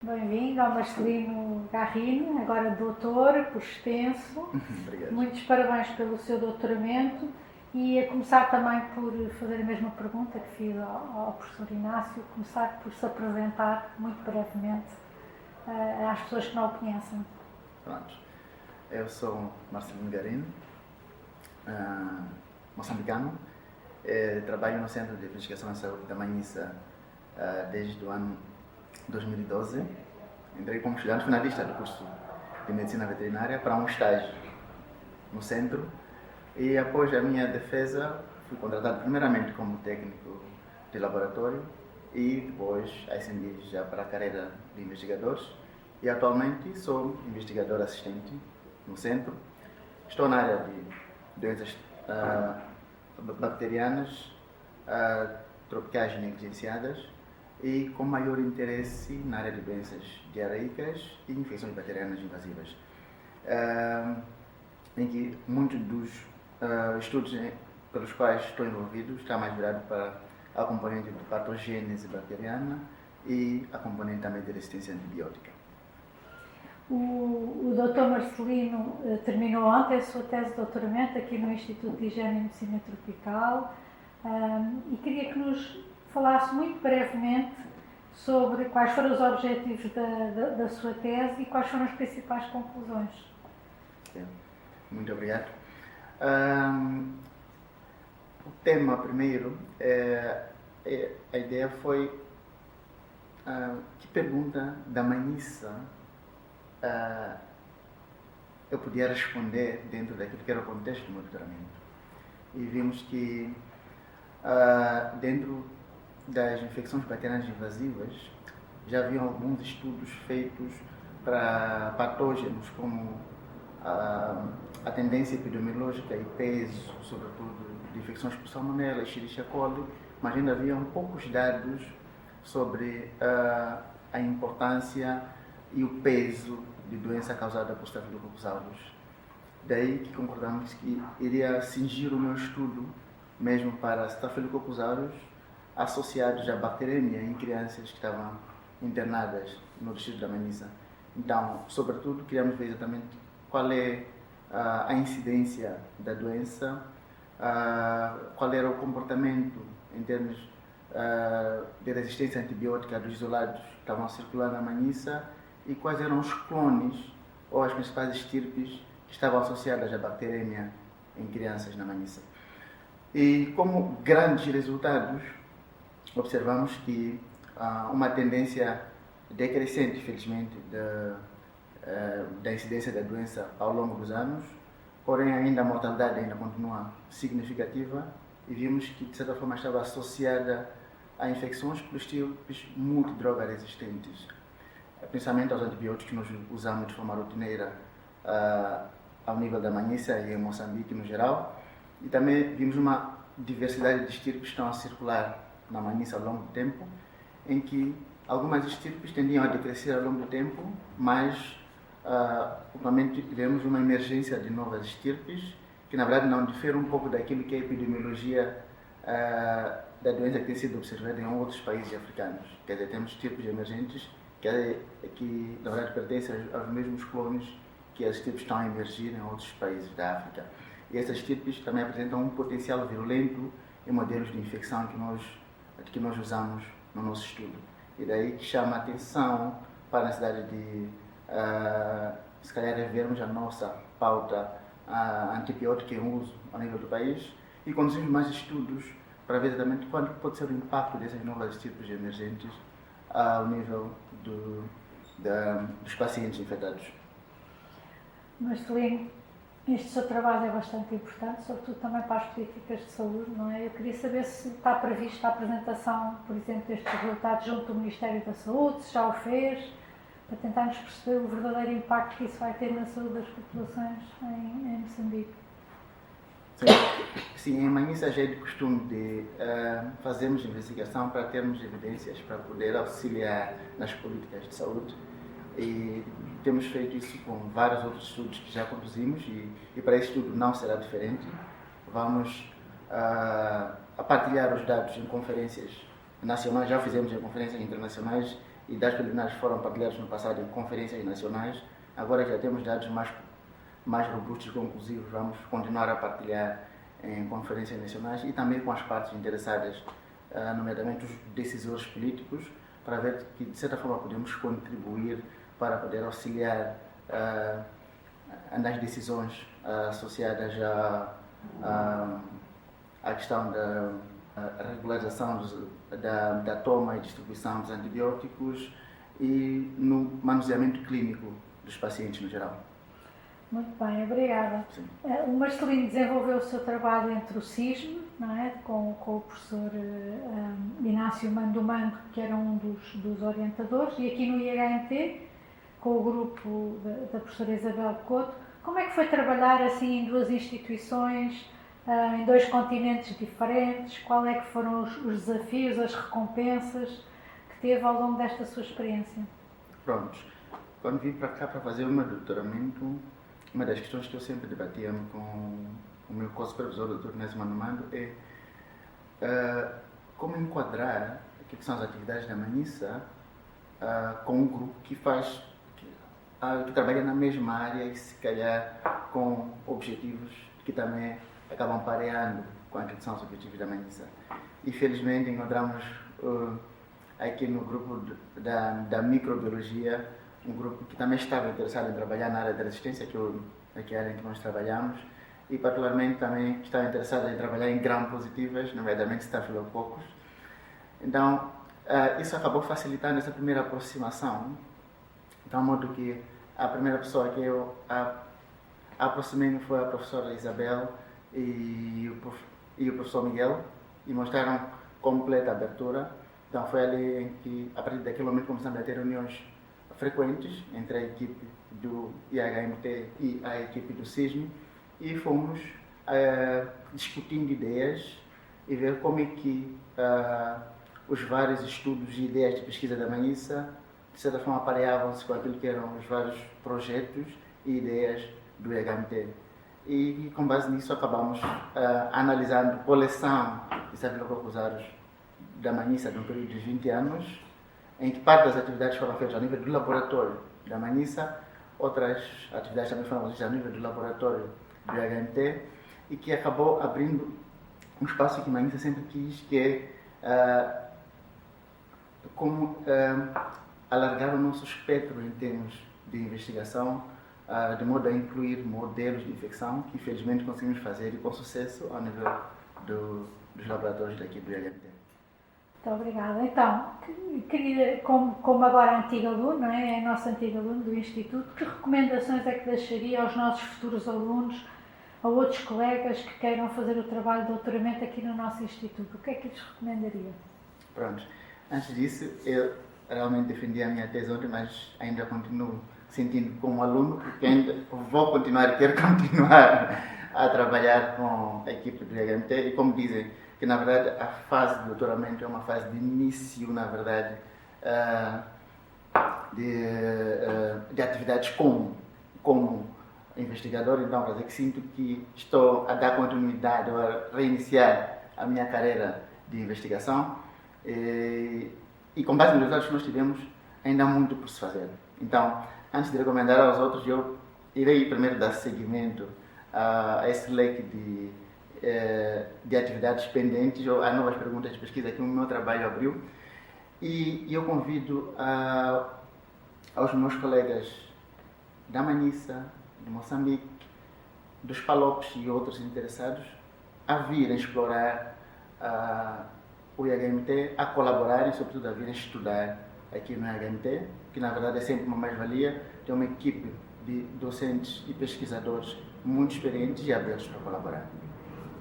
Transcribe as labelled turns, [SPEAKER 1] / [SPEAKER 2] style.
[SPEAKER 1] Bem-vindo ao Marcelino Garrino, agora doutor, por extenso.
[SPEAKER 2] Obrigado.
[SPEAKER 1] Muitos parabéns pelo seu doutoramento e a começar também por fazer a mesma pergunta que fiz ao professor Inácio, começar por se apresentar muito brevemente às pessoas que não o conhecem.
[SPEAKER 2] Pronto. Eu sou Marcelino Garrino, moçambicano. Trabalho no Centro de Investigação em Saúde da Manhissa desde o ano 2012. Entrei como estudante finalista do curso de Medicina Veterinária para um estágio no centro e após a minha defesa fui contratado primeiramente como técnico de laboratório e depois ascendi já para a carreira de investigador e atualmente sou investigador assistente no centro. Estou na área de doenças bacterianas tropicais negligenciadas e com maior interesse na área de doenças diarreicas e infecções bacterianas invasivas, em que muitos dos estudos pelos quais estou envolvido está mais virado para a componente de patogênese bacteriana e a componente também de resistência antibiótica.
[SPEAKER 1] O Dr. Marcelino terminou ontem a sua tese de doutoramento aqui no Instituto de Higiene e Medicina Tropical e queria que nos falasse muito brevemente sobre quais foram os objetivos da sua tese e quais foram as principais conclusões.
[SPEAKER 2] Muito obrigado. O tema primeiro, a ideia foi que pergunta da manhissa eu podia responder dentro daquilo que era o contexto do meu doutoramento. E vimos que dentro das infecções bacterianas invasivas já haviam alguns estudos feitos para patógenos como a tendência epidemiológica e peso, sobretudo de infecções por salmonella e Escherichia coli, mas ainda haviam poucos dados sobre a importância e o peso de doença causada por Staphylococcus aureus. Daí que concordamos que iria cingir o meu estudo mesmo para Staphylococcus aureus associados à bacteremia em crianças que estavam internadas no distrito da Manhissa. Então, sobretudo, queríamos ver exatamente qual é a incidência da doença, qual era o comportamento em termos de resistência antibiótica dos isolados que estavam circulando na Manhissa e quais eram os clones ou as principais estirpes que estavam associadas à bacteremia em crianças na Manhissa. E como grandes resultados, observamos que há uma tendência decrescente, felizmente, da incidência da doença ao longo dos anos, porém ainda a mortalidade ainda continua significativa e vimos que, de certa forma, estava associada a infecções pelos tipos multidroga resistentes, principalmente aos antibióticos que nós usamos de forma rotineira ao nível da Manhissa e em Moçambique no geral, e também vimos uma diversidade de estirpes que estão a circular na Manhissa ao longo do tempo, em que algumas estirpes tendiam a decrescer ao longo do tempo, mas ultimamente tivemos uma emergência de novas estirpes que na verdade não diferem um pouco daquilo que é a epidemiologia da doença que tem sido observada em outros países africanos. Quer dizer, temos estirpes emergentes que na verdade pertencem aos mesmos clones que as estirpes estão a emergir em outros países da África. E essas estirpes também apresentam um potencial virulento em modelos de infecção que nós usamos no nosso estudo. E daí que chama a atenção para a necessidade de, se calhar, revermos a nossa pauta antibiótica em uso ao nível do país e conduzirmos mais estudos para ver exatamente qual pode ser o impacto dessas novas estirpes emergentes ao nível dos pacientes infectados.
[SPEAKER 1] Marcelino, este seu trabalho é bastante importante, sobretudo também para as políticas de saúde, não é? Eu queria saber se está prevista a apresentação, por exemplo, destes resultados junto do Ministério da Saúde, se já o fez, para tentarmos perceber o verdadeiro impacto que isso vai ter na saúde das populações em Moçambique.
[SPEAKER 2] Sim, em Manhissa já é de costume de fazermos investigação para termos evidências para poder auxiliar nas políticas de saúde e temos feito isso com vários outros estudos que já conduzimos e para esse estudo não será diferente. Vamos a partilhar os dados em conferências nacionais, já fizemos em conferências internacionais e dados preliminares foram partilhados no passado em conferências nacionais. Agora já temos dados mais robustos e conclusivos. Vamos continuar a partilhar em conferências nacionais e também com as partes interessadas, nomeadamente os decisores políticos, para ver que, de certa forma, podemos contribuir para poder auxiliar nas decisões associadas à questão da regularização da toma e distribuição dos antibióticos e no manuseamento clínico dos pacientes no geral.
[SPEAKER 1] Muito bem, obrigada.
[SPEAKER 2] Sim.
[SPEAKER 1] O Marcelino desenvolveu o seu trabalho entre o CISM, não é? com o professor Inácio Mandomando, que era um dos orientadores, e aqui no IHMT, com o grupo da professora Isabel Couto. Como é que foi trabalhar assim em duas instituições, em dois continentes diferentes? Qual é que foram os desafios, as recompensas que teve ao longo desta sua experiência?
[SPEAKER 2] Pronto. Quando vim para cá para fazer o meu doutoramento, uma das questões que eu sempre debatia com o meu co-supervisor, o Dr. Inácio Mandomando, é como enquadrar o que são as atividades da Manissa com um grupo que trabalha na mesma área e se calhar com objetivos que também acabam pareando com aquilo que são os objetivos da Manissa. E felizmente encontramos aqui no grupo da microbiologia um grupo que também estava interessado em trabalhar na área da resistência, que é a área em que nós trabalhamos, e particularmente também estava interessado em trabalhar em gram-positivas, nomeadamente estafilococos. Então, isso acabou facilitando essa primeira aproximação, de tal modo que a primeira pessoa que eu aproximei foi a professora Isabel e o professor Miguel, e mostraram completa abertura. Então foi ali em que, a partir daquele momento, começamos a ter reuniões frequentes entre a equipe do IHMT e a equipe do CISM, e fomos discutindo ideias e ver como é que os vários estudos e ideias de pesquisa da Manissa, de certa forma, apareavam-se com aquilo que eram os vários projetos e ideias do IHMT. E com base nisso acabamos analisando a coleção de estafilococos aureus da Manissa de um período de 20 anos, em que parte das atividades foram feitas a nível do laboratório da Manissa, outras atividades também foram feitas a nível do laboratório do IHMT, e que acabou abrindo um espaço que a Manissa sempre quis, que é como alargar o nosso espectro em termos de investigação, de modo a incluir modelos de infecção, que infelizmente conseguimos fazer e com sucesso ao nível dos laboratórios daqui do IHMT.
[SPEAKER 1] Muito obrigada. Então, querida, como agora antiga aluna, é a nossa antiga aluna do Instituto, que recomendações é que deixaria aos nossos futuros alunos, a outros colegas que queiram fazer o trabalho de doutoramento aqui no nosso Instituto? O que é que lhes recomendaria?
[SPEAKER 2] Pronto. Antes disso, eu realmente defendi a minha tese ontem, mas ainda continuo sentindo como aluno, porque ainda vou continuar, quero continuar a trabalhar com a equipe do IHMT, e como dizem, que na verdade a fase de doutoramento é uma fase de início, na verdade, de atividades como investigador. Então, quer dizer que sinto que estou a dar continuidade ou a reiniciar a minha carreira de investigação, e com base nos resultados que nós tivemos, ainda há muito por se fazer. Então, antes de recomendar aos outros, eu irei primeiro dar seguimento a esse leque de atividades pendentes ou a novas perguntas de pesquisa que o meu trabalho abriu, e eu convido aos meus colegas da Manissa, de Moçambique, dos Palopes e outros interessados a virem explorar o IHMT, a colaborarem, sobretudo a virem estudar aqui no IHMT, que na verdade é sempre uma mais-valia ter uma equipe de docentes e pesquisadores muito experientes e abertos para colaborar.